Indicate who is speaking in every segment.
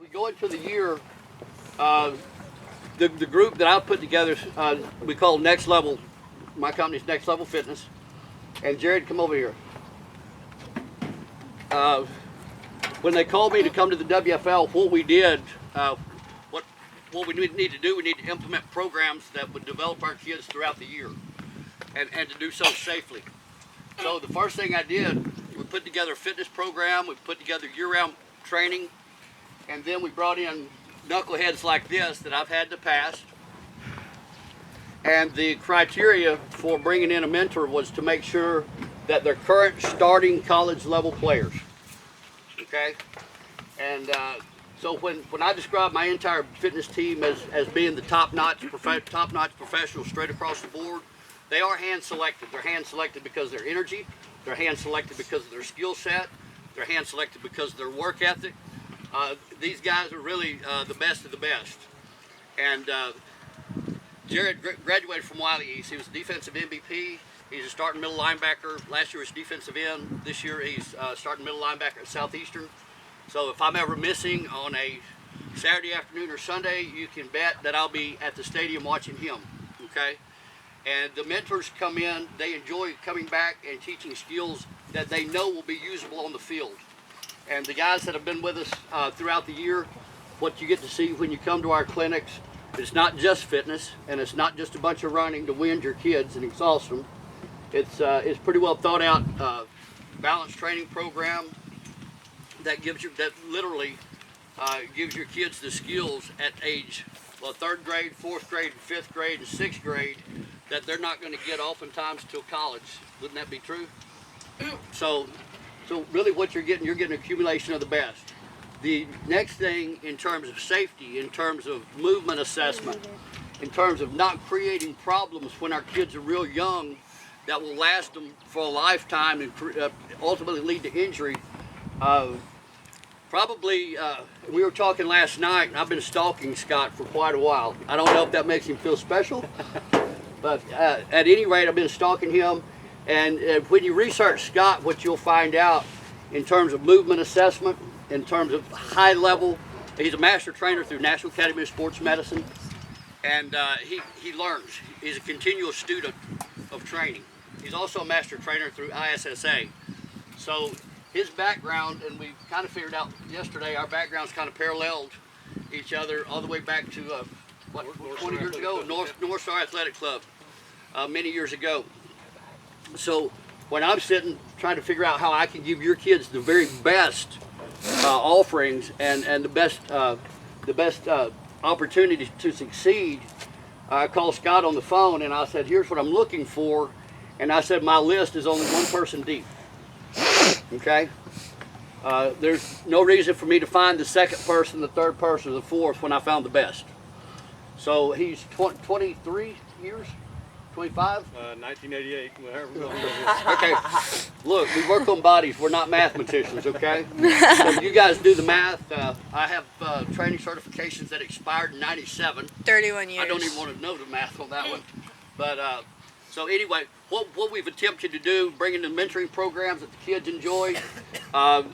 Speaker 1: we go into the year, the group that I've put together, we call Next Level. My company's Next Level Fitness. And Jared, come over here. When they called me to come to the WFL, what we did, what we need to do, we need to implement programs that would develop our kids throughout the year, and to do so safely. So the first thing I did, we put together a fitness program, we put together year-round training, and then we brought in knuckleheads like this that I've had in the past. And the criteria for bringing in a mentor was to make sure that they're current starting college level players. Okay? And so when I describe my entire fitness team as being the top-notch professionals straight across the board, they are hand-selected. They're hand-selected because of their energy, they're hand-selected because of their skill set, they're hand-selected because of their work ethic. These guys are really the best of the best. And Jared graduated from Wylie East. He was a defensive MVP. He's a starting middle linebacker. Last year he was defensive end. This year he's starting middle linebacker at Southeastern. So if I'm ever missing on a Saturday afternoon or Sunday, you can bet that I'll be at the stadium watching him, okay? And the mentors come in, they enjoy coming back and teaching skills that they know will be usable on the field. And the guys that have been with us throughout the year, what you get to see when you come to our clinics, it's not just fitness, and it's not just a bunch of running to wind your kids and exhaust them. It's pretty well thought out balanced training program that literally gives your kids the skills at age, well, 3rd grade, 4th grade, 5th grade, and 6th grade that they're not going to get oftentimes till college. Wouldn't that be true? So really what you're getting accumulation of the best. The next thing in terms of safety, in terms of movement assessment, in terms of not creating problems when our kids are real young that will last them for a lifetime and ultimately lead to injury. We were talking last night, and I've been stalking Scott for quite a while. I don't know if that makes him feel special, but at any rate, I've been stalking him. And when you research Scott, what you'll find out in terms of movement assessment, in terms of high level, he's a master trainer through National Academy of Sports Medicine, and he learns. He's a continual student of training. He's also a master trainer through ISSA. So his background, and we kind of figured out yesterday, our backgrounds kind of paralleled each other all the way back to, 20 years ago? North Star Athletic Club, many years ago. So when I'm sitting trying to figure out how I can give your kids the very best offerings and the best opportunity to succeed, I called Scott on the phone and I said, here's what I'm looking for. And I said, my list is only one person deep. Okay? There's no reason for me to find the second person, the third person, or the fourth when I found the best. So he's 23 years? 25?
Speaker 2: 1988, whatever.
Speaker 1: Okay, look, we work on bodies. We're not mathematicians, okay? So you guys do the math. I have training certifications that expired in 97.
Speaker 3: 31 years.
Speaker 1: I don't even want to know the math on that one. But so anyway, what we've attempted to do, bringing the mentoring programs that the kids enjoy. A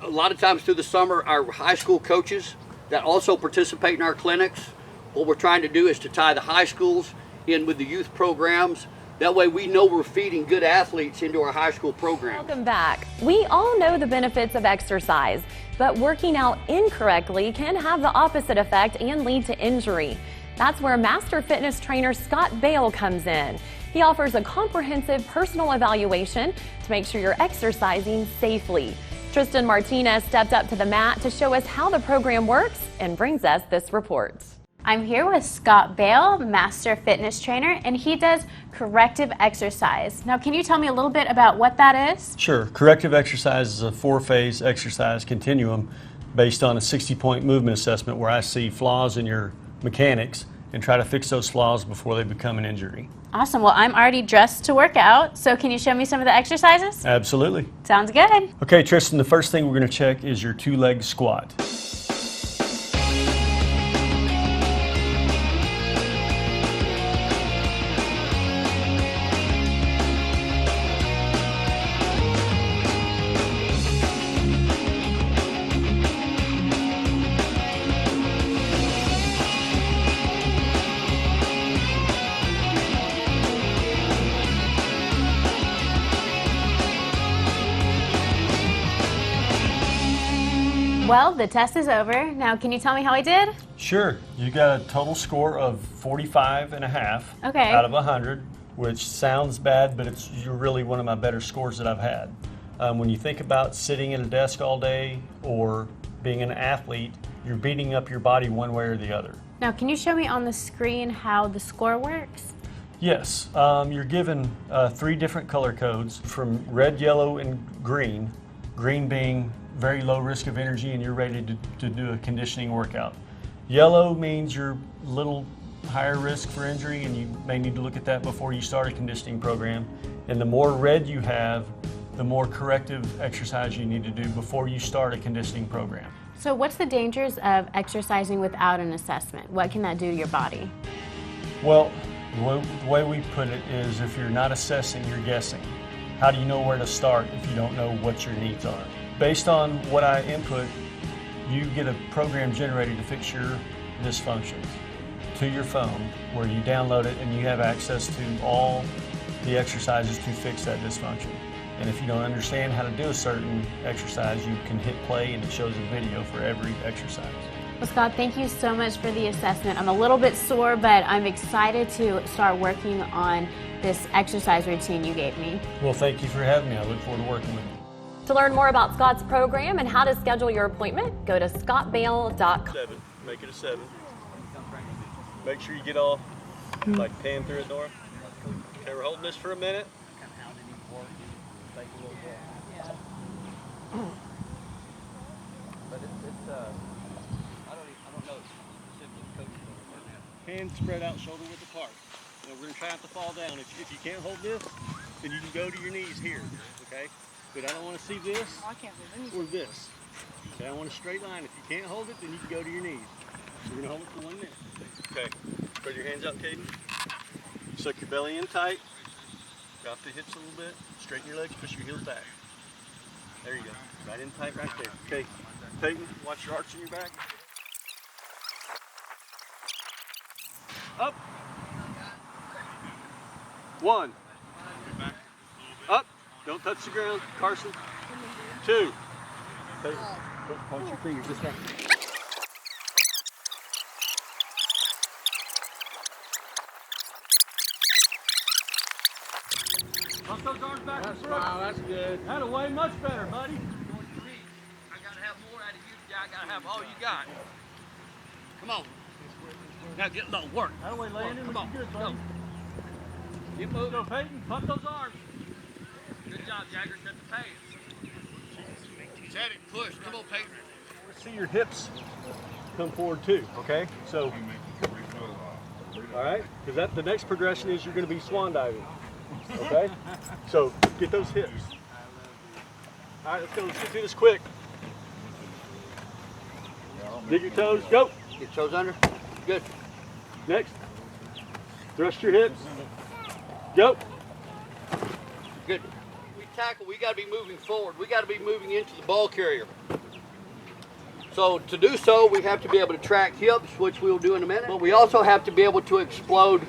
Speaker 1: lot of times through the summer, our high school coaches that also participate in our clinics, what we're trying to do is to tie the high schools in with the youth programs. That way we know we're feeding good athletes into our high school programs.
Speaker 4: Welcome back. We all know the benefits of exercise, but working out incorrectly can have the opposite effect and lead to injury. That's where Master Fitness Trainer Scott Bale comes in. He offers a comprehensive personal evaluation to make sure you're exercising safely. Tristan Martinez stepped up to the mat to show us how the program works and brings us this report.
Speaker 5: I'm here with Scott Bale, Master Fitness Trainer, and he does corrective exercise. Now, can you tell me a little bit about what that is?
Speaker 2: Sure. Corrective exercise is a 4-phase exercise continuum based on a 60-point movement assessment where I see flaws in your mechanics and try to fix those flaws before they become an injury.
Speaker 5: Awesome. Well, I'm already dressed to work out, so can you show me some of the exercises?
Speaker 2: Absolutely.
Speaker 5: Sounds good.
Speaker 2: Okay, Tristan, the first thing we're going to check is your 2-leg squat.
Speaker 5: Well, the test is over. Now, can you tell me how I did?
Speaker 2: Sure. You got a total score of 45.5
Speaker 5: Okay.
Speaker 2: out of 100, which sounds bad, but you're really one of my better scores that I've had. When you think about sitting at a desk all day or being an athlete, you're beating up your body one way or the other.
Speaker 5: Now, can you show me on the screen how the score works?
Speaker 2: Yes, you're given 3 different color codes from red, yellow, and green. Green being very low risk of energy and you're ready to do a conditioning workout. Yellow means you're a little higher risk for injury and you may need to look at that before you start a conditioning program. And the more red you have, the more corrective exercise you need to do before you start a conditioning program.
Speaker 5: So what's the dangers of exercising without an assessment? What can that do to your body?
Speaker 2: Well, the way we put it is if you're not assessing, you're guessing. How do you know where to start if you don't know what your needs are? Based on what I input, you get a program generated to fix your dysfunctions to your phone where you download it and you have access to all the exercises to fix that dysfunction. And if you don't understand how to do a certain exercise, you can hit play and it shows a video for every exercise.
Speaker 5: Well, Scott, thank you so much for the assessment. I'm a little bit sore, but I'm excited to start working on this exercise routine you gave me.
Speaker 2: Well, thank you for having me. I look forward to working with you.
Speaker 4: To learn more about Scott's program and how to schedule your appointment, go to scottbale.com.
Speaker 2: 7. Make it a 7. Make sure you get all like pan through it, Nora. Okay, we're holding this for a minute. Hands spread out, shoulder width apart. Now we're going to try not to fall down. If you can't hold this, then you can go to your knees here, okay? But I don't want to see this or this. Okay, I want a straight line. If you can't hold it, then you can go to your knees. We're going to hold it for 1 minute. Okay, spread your hands out, Caden. Suck your belly in tight. Drop the hips a little bit. Straighten your legs, push your heels back. There you go. Right in tight right there. Okay, Peyton, watch your arch in your back. Up. 1. Up. Don't touch the ground. Carson. 2. Peyton, punch your fingers this way. Pump those arms back and forth. Wow, that's good. That'll way much better, buddy.
Speaker 1: I gotta have more out of you. Yeah, I gotta have all you got. Come on. Now get low. Work.
Speaker 2: That way, Landon.
Speaker 1: Come on.
Speaker 2: Good, buddy.
Speaker 1: Get moving.
Speaker 2: Go, Peyton. Pump those arms.
Speaker 1: Good job, Jagger. Set the pace. Set it. Push. Come on, Peyton.
Speaker 2: See your hips come forward too, okay? So, all right, because the next progression is you're going to be swan diving, okay? So get those hips. All right, let's go. Let's get through this quick. Dig your toes. Go.
Speaker 1: Get toes under. Good.
Speaker 2: Next. Thrust your hips. Go.
Speaker 1: Good. We tackle. We got to be moving forward. We got to be moving into the ball carrier. So to do so, we have to be able to track hips, which we'll do in a minute. But we also have to be able to explode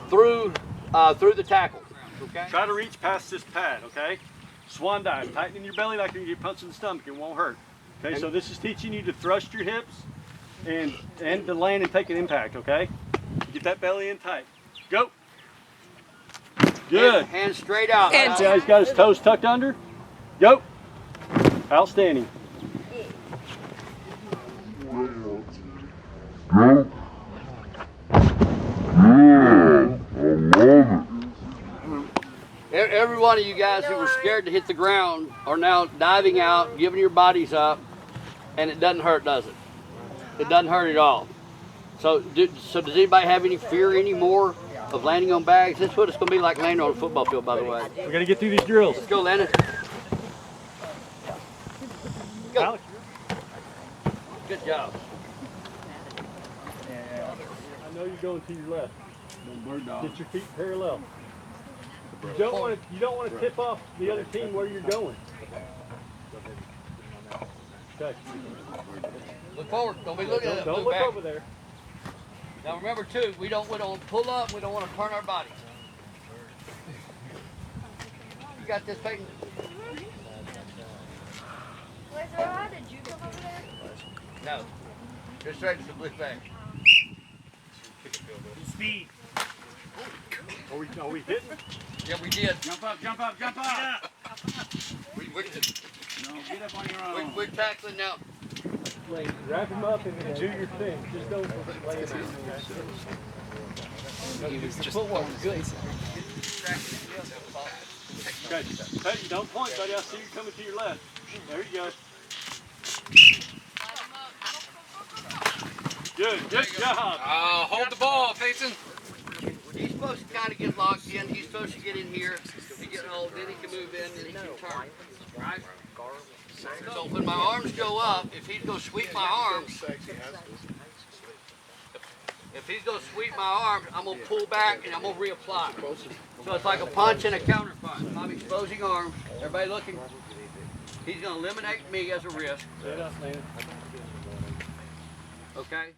Speaker 1: through the tackle. Okay.
Speaker 2: Try to reach past this pad, okay? Swan dive. Tighten your belly like you get punched in the stomach. It won't hurt. Okay, so this is teaching you to thrust your hips and to land and take an impact, okay? Get that belly in tight. Go. Good.
Speaker 1: Hands straight out.
Speaker 2: See how he's got his toes tucked under? Go. Outstanding.
Speaker 1: Every one of you guys who were scared to hit the ground are now diving out, giving your bodies up, and it doesn't hurt, does it? It doesn't hurt at all. So does anybody have any fear anymore of landing on bags? That's what it's going to be like landing on a football field, by the way.
Speaker 2: We got to get through these drills.
Speaker 1: Let's go, Landon. Go.
Speaker 2: Alex.
Speaker 1: Good job.
Speaker 2: I know you're going to your left. Get your feet parallel. You don't want to tip off the other team where you're going. Okay.
Speaker 1: Look forward. Don't be looking at it.
Speaker 2: Don't
Speaker 1: Move
Speaker 2: look
Speaker 1: back.
Speaker 2: over there.
Speaker 1: Now remember too, we don't pull up. We don't want to turn our bodies. You got this, Peyton.
Speaker 3: Wait, so how did you come
Speaker 1: No. Just straight to the blue back.
Speaker 2: Speed. Are we hitting?
Speaker 1: Yeah, we did.
Speaker 3: Jump up, jump up, jump up.
Speaker 1: We're
Speaker 3: No, get up on your own.
Speaker 1: we're tackling now.
Speaker 2: Wrap him up and do your thing. Just don't lay him
Speaker 6: He was just throwing his face.
Speaker 2: Okay. Hey, don't point, buddy. I see you coming to your left. There you go. Good job.
Speaker 6: Hold the ball, Peyton.
Speaker 1: He's supposed to kind of get locked in. He's supposed to get in here to get hold. Then he can move in and he can turn. Right? So when my arms go up, if he's going to sweep my arms, I'm going to pull back and I'm going to reapply. So it's like a punch and a counter punch. I'm exposing arms. Everybody looking. He's going to eliminate me as a risk.
Speaker 2: Set up, man.
Speaker 1: Okay?